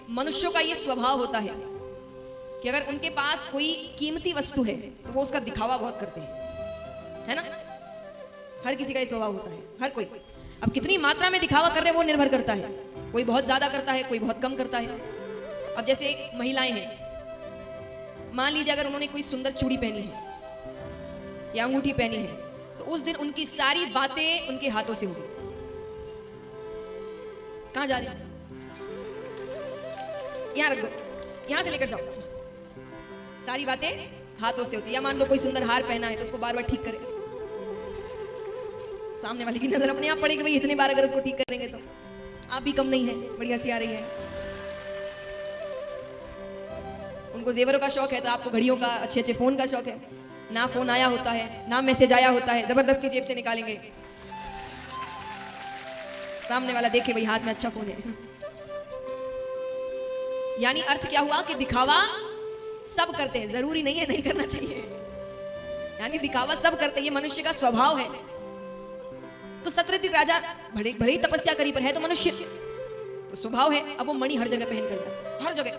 मनुष्यों का ये स्वभाव होता है कि अगर उनके पास कोई कीमती वस्तु है तो वो उसका दिखावा बहुत करते हैं, है ना। हर किसी का ये स्वभाव होता है, हर कोई। अब कितनी मात्रा में दिखावा कर रहे हैं वो निर्भर करता है, कोई बहुत ज्यादा करता है, कोई बहुत कम करता है। अब जैसे महिलाएं हैं, मान लीजिए अगर उन्होंने कोई सुंदर चूड़ी पहनी है या अंगूठी पहनी है तो उस दिन उनकी सारी बातें उनके हाथों से होगी। कहां जा रही है? यहां रख दो, यहां से लेकर जाओ। सारी बातें हाथों से होती है। या मान लो कोई सुंदर हार पहना है तो उसको बार बार ठीक करे, सामने वाले की नजर अपने आप पड़ेगी, भाई इतने बार अगर उसको ठीक करेंगे तो आप भी कम नहीं है। बड़ी हंसी आ रही है। उनको जेवरों का शौक है तो आपको घड़ियों का, अच्छे अच्छे फोन का शौक है। ना फोन आया होता है ना मैसेज आया होता है, जबरदस्ती जेब से निकालेंगे, सामने वाला देखे भाई हाथ में अच्छा फोन है। यानी अर्थ क्या हुआ कि दिखावा सब करते हैं, जरूरी नहीं है नहीं करना चाहिए। यानी दिखावा सब करते हैं, ये मनुष्य का स्वभाव है। तो सत्यवती राजा भले ही तपस्या करी पर है तो मनुष्य, तो स्वभाव है। अब वो मणि हर जगह पहन कर जाए, हर जगह,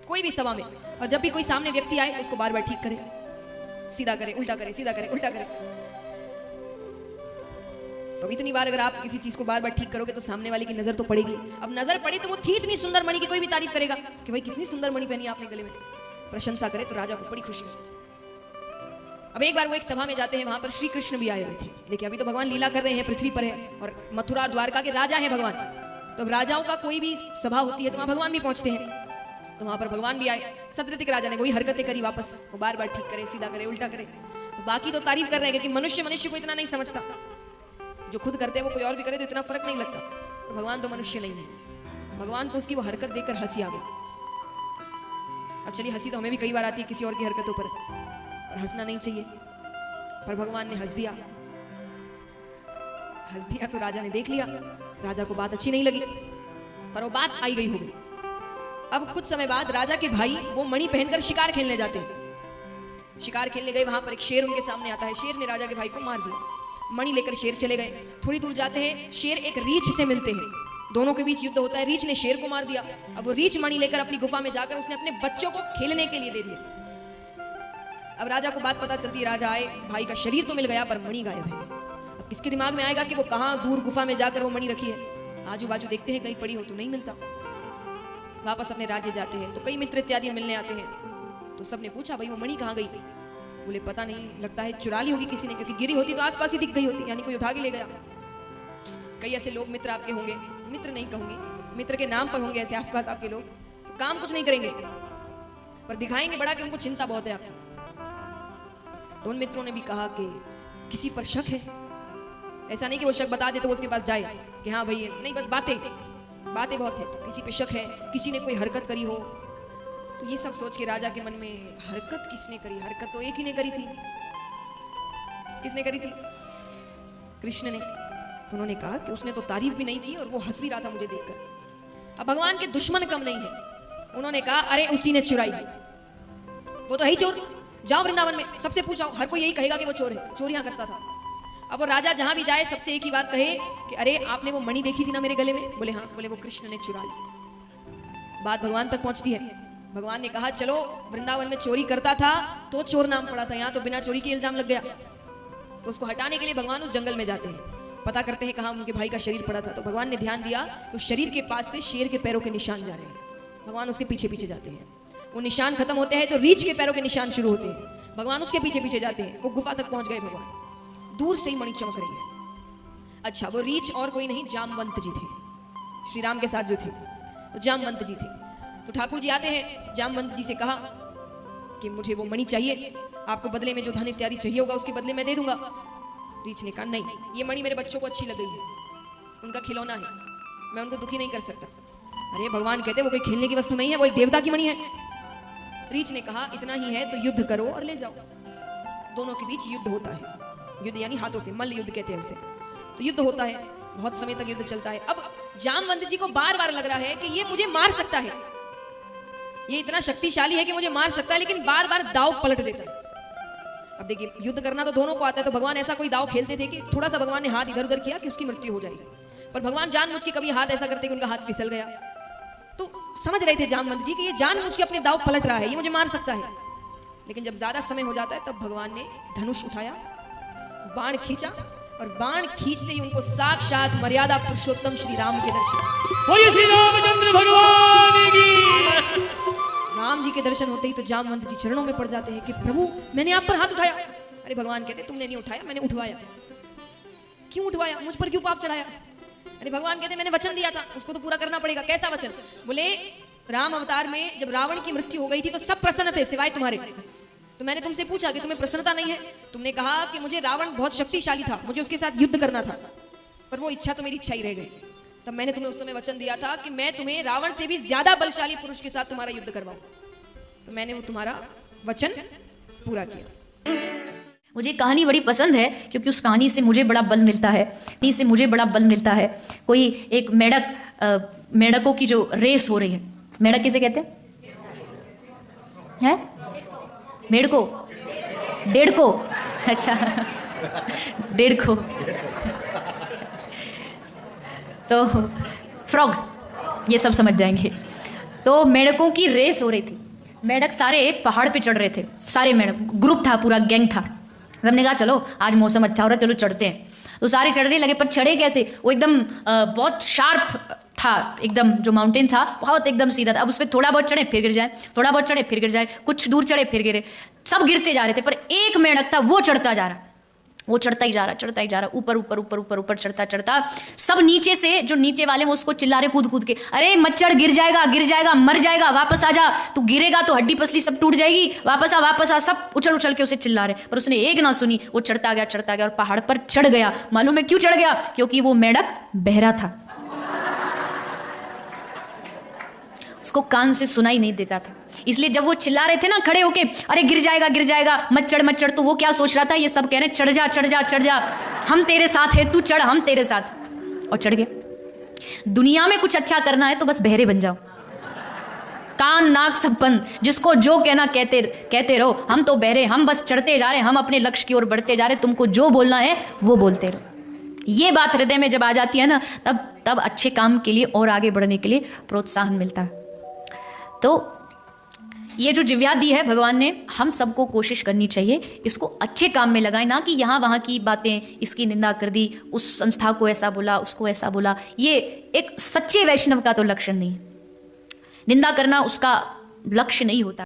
कोई भी सभा में, और जब भी कोई सामने व्यक्ति आए उसको बार बार ठीक करे, सीधा करे, उल्टा करे, सीधा करे, उल्टा करे। तो इतनी बार अगर आप किसी चीज को बार बार ठीक करोगे तो सामने वाले की नजर तो पड़ेगी। अब नजर पड़ी तो वो थी इतनी सुंदर मणि की कोई भी तारीफ करेगा कि भाई कितनी सुंदर मणि पहनी आपने गले में, प्रशंसा करे तो राजा को बड़ी खुशी होती। अब एक बार वो एक सभा में जाते हैं, वहां पर श्री कृष्ण भी आए हुए थे। देखिए अभी तो भगवान लीला कर रहे हैं, पृथ्वी पर है और मथुरा और द्वारका के राजा हैं भगवान। तो राजाओं का कोई भी सभा होती है तो वहां भगवान भी पहुंचते हैं। तो वहां पर भगवान भी आए। सत्यवती राजा ने वही हरकतें करी वापस, वो बार बार ठीक करे, सीधा करे, उल्टा करे। तो बाकी तो तारीफ कर रहे हैं कि मनुष्य को इतना नहीं समझता, जो खुद करते हैं वो कोई और भी करे तो इतना फर्क नहीं लगता। तो भगवान तो मनुष्य नहीं है। भगवान को उसकी वो हरकत देखकर हंसी आ गई। अब चलिए हंसी तो हमें भी कई बार आती है किसी और की हरकतों पर, और हंसना नहीं चाहिए, पर भगवान ने हंस दिया। हंस दिया तो राजा ने देख लिया, राजा को बात अच्छी नहीं लगी, पर वो बात आई गई हो गई। अब कुछ समय बाद राजा के भाई वो मणि पहनकर शिकार खेलने जाते हैं। शिकार खेलने गए, वहां पर एक शेर उनके सामने आता है। शेर ने राजा के भाई को मार दिया। मणि लेकर शेर चले गए। थोड़ी दूर जाते हैं, शेर एक रीछ से मिलते हैं, दोनों के बीच युद्ध होता है। रीछ ने शेर को मार दिया। अब वो रीछ मणि लेकर अपनी गुफा में जाकर उसने अपने बच्चों को खेलने के लिए दे दिया। अब राजा को बात पता चलती है, राजा आए, भाई का शरीर तो मिल गया पर मणि गायब है। अब किसके दिमाग में आएगा कि वो कहां दूर गुफा में जाकर वो मणि रखी है। आजू बाजू देखते हैं कहीं पड़ी हो तो नहीं मिलता। वापस अपने राज्य जाते हैं तो कई मित्र इत्यादि मिलने आते हैं। तो सबने पूछा भाई वो मणि कहां गई? बोले पता नहीं, लगता है चुरा ली होगी किसी ने, क्योंकि गिरी होती तो आसपास ही दिख गई होती, यानी कोई उठा के ले गया। कई ऐसे लोग मित्र आपके होंगे, मित्र नहीं कहूंगी, मित्र के नाम पर होंगे ऐसे आसपास आपके लोग, तो काम कुछ नहीं करेंगे पर दिखाएंगे बड़ा कि उनको चिंता बहुत है आपकी। तो उन मित्रों ने भी कहा कि किसी पर शक है। ऐसा नहीं कि वो शक बता दे तो वो उसके पास जाए कि हाँ भाई, नहीं, बस बातें बहुत है। तो किसी पे शक है, किसी ने कोई हरकत करी हो। तो ये सब सोच के राजा के मन में, हरकत किसने करी? हरकत तो एक ही ने करी थी। किसने करी थी? कृष्ण ने। तो उन्होंने कहा कि उसने तो तारीफ भी नहीं की और वो हंस भी रहा था मुझे देखकर। अब भगवान के दुश्मन कम नहीं है। उन्होंने कहा अरे उसी ने चुराई, वो तो है ही चोर। जाओ वृंदावन में सबसे पूछो, हर कोई यही कहेगा कि वो चोर है, चोरियां करता था। अब वो राजा जहां भी जाए सबसे एक ही बात कहे कि अरे आपने वो मणि देखी थी ना मेरे गले में? बोले हाँ। बोले वो कृष्ण ने चुरा ली। बात भगवान तक पहुंचती है। भगवान ने कहा चलो, वृंदावन में चोरी करता था तो चोर नाम पड़ा था, यहाँ तो बिना चोरी के इल्जाम लग गया। तो उसको हटाने के लिए भगवान उस जंगल में जाते हैं, पता करते हैं कहाँ उनके भाई का शरीर पड़ा था। तो भगवान ने ध्यान दिया तो शरीर के पास से शेर के पैरों के निशान जा रहे हैं। भगवान उसके पीछे पीछे जाते हैं। वो निशान खत्म होते हैं तो रीछ के पैरों के निशान शुरू होते हैं। भगवान उसके पीछे पीछे जाते हैं। वो गुफा तक पहुंच गए भगवान। दूर से ही मणि चमक रही है। अच्छा, वो रीछ और कोई नहीं, जामवंत जी थे, श्री राम के साथ जो थे। तो जामवंत जी थे। तो ठाकुर जी आते हैं, जामवंत जी से कहा कि मुझे वो मणि चाहिए, आपको बदले में जो धन इत्यादि चाहिए होगा उसके बदले में दे दूंगा। रीछ ने कहा नहीं, ये मणि मेरे बच्चों को अच्छी लग गई है, उनका खिलौना है, मैं उनको दुखी नहीं कर सकता। अरे भगवान कहते वो कोई खेलने की वस्तु नहीं है, वो एक देवता की मणि है। रीछ ने कहा इतना ही है तो युद्ध करो और ले जाओ। दोनों के बीच युद्ध होता है। युद्ध यानी हाथों से, मल्ल युद्ध कहते हैं उसे। तो युद्ध होता है, बहुत समय तक युद्ध चलता है। अब जामवंत जी को बार बार लग रहा है कि ये मुझे मार सकता है, ये इतना शक्तिशाली है कि मुझे मार सकता है, लेकिन बार बार दाव पलट देता है। अब देखिए, युद्ध करना तो दोनों को आता है, तो भगवान ऐसा कोई दाव खेलते थे कि थोड़ा सा भगवान ने हाथ इधर उधर किया कि उसकी मृत्यु हो जाएगी। पर भगवान जानबूझ के कभी हाथ ऐसा करते कि उनका हाथ फिसल गया, तो समझ रहे थे जामवंत जी कि ये जानबूझ के अपने दाव पलट रहा है, ये मुझे मार सकता है। लेकिन जब ज्यादा समय हो जाता है तब भगवान ने धनुष उठाया, बाण खींचा और बाण खींचते ही उनको साक्षात मर्यादा पुरुषोत्तम श्री राम के दर्शन। बोलिए श्री रामचंद्र भगवान की। राम जी के दर्शन होते ही तो जामवंत जी चरणों में पड़ जाते हैं कि प्रभु मैंने आप पर हाथ उठाया। अरे भगवान कहते तुमने नहीं उठाया, मैंने उठवाया। क्यों उठवाया, मुझ पर क्यों पाप चढ़ाया? अरे भगवान कहते मैंने वचन दिया था, उसको तो पूरा करना पड़ेगा। कैसा वचन? बोले राम अवतार में जब रावण की मृत्यु हो गई थी तो सब प्रसन्न थे सिवाय तुम्हारे। तो मैंने तुमसे पूछा कि तुम्हें प्रसन्नता नहीं है। तुमने कहा कि मुझे रावण बहुत शक्तिशाली था, मुझे उसके साथ युद्ध करना था, पर वो इच्छा तो मेरी इच्छा ही रह गई। तब मैंने तुम्हें उस समय वचन दिया था कि मैं तुम्हें रावण से भी ज्यादा बलशाली पुरुष के साथ तुम्हारा युद्ध करवाऊं। तो मैंने वो तुम्हारा वचन पूरा किया। मुझे कहानी बड़ी पसंद है क्योंकि उस कहानी से मुझे बड़ा बल मिलता है। कहानी से मुझे बड़ा बल मिलता है। कोई एक मेढकों की जो रेस हो रही है, मेढक किसे कहते हैं? मेढको, डेढ़को, अच्छा डेढ़को, तो फ्रॉग, ये सब समझ जाएंगे। तो मेढकों की रेस हो रही थी। मेढक सारे पहाड़ पे चढ़ रहे थे, सारे मेढक, ग्रुप था, पूरा गैंग था। हमने कहा चलो आज मौसम अच्छा हो रहा है, चलो चढ़ते हैं। तो सारे चढ़ने लगे, पर चढ़े कैसे? वो एकदम बहुत शार्प था, एकदम जो माउंटेन था बहुत एकदम सीधा था। अब उस पर थोड़ा बहुत चढ़े फिर गिर जाए, थोड़ा बहुत चढ़े फिर गिर जाए, कुछ दूर चढ़े फिर गिरे, सब गिरते जा रहे थे। पर एक मेढक था, वो चढ़ता जा रहा, वो चढ़ता ही जा रहा, चढ़ता ही जा रहा, ऊपर ऊपर ऊपर ऊपर ऊपर चढ़ता चढ़ता। सब नीचे से, जो नीचे वाले वो उसको चिल्ला रहे कूद कूद के, अरे मच्छर गिर जाएगा, गिर जाएगा, मर जाएगा, वापस आ जा, तू गिरेगा तो हड्डी पसली सब टूट जाएगी, वापस आ। सब उछल उछल के उसे चिल्ला रहे, पर उसने एक ना सुनी। वो चढ़ता गया और पहाड़ पर चढ़ गया। मालूम है क्यों चढ़ गया? क्योंकि वो मेढक बहरा था, उसको कान से सुनाई नहीं देता था। इसलिए जब वो चिल्ला रहे थे ना खड़े होके, अरे गिर जाएगा मत चढ़, तो वो क्या सोच रहा था? ये सब कह रहे चढ़ जा, हम तेरे साथ है, तू चढ़, हम तेरे साथ। और चढ़ गए। दुनिया में कुछ अच्छा करना है तो बस बहरे बन जाओ, कान नाक सब बंद, जिसको जो कहना कहते रहो। हम तो बहरे, हम बस चढ़ते जा रहे, हम अपने लक्ष्य की ओर बढ़ते जा रहे, तुमको जो बोलना है वो बोलते रहो। ये बात हृदय में जब आ जाती है ना, तब अच्छे काम के लिए और आगे बढ़ने के लिए प्रोत्साहन मिलता है। तो ये जो जिव्या दी है भगवान ने, हम सबको कोशिश करनी चाहिए इसको अच्छे काम में लगाएं, ना कि यहाँ वहाँ की बातें, इसकी निंदा कर दी, उस संस्था को ऐसा बोला, उसको ऐसा बोला। ये एक सच्चे वैष्णव का तो लक्षण नहीं है। निंदा करना उसका लक्ष्य नहीं होता।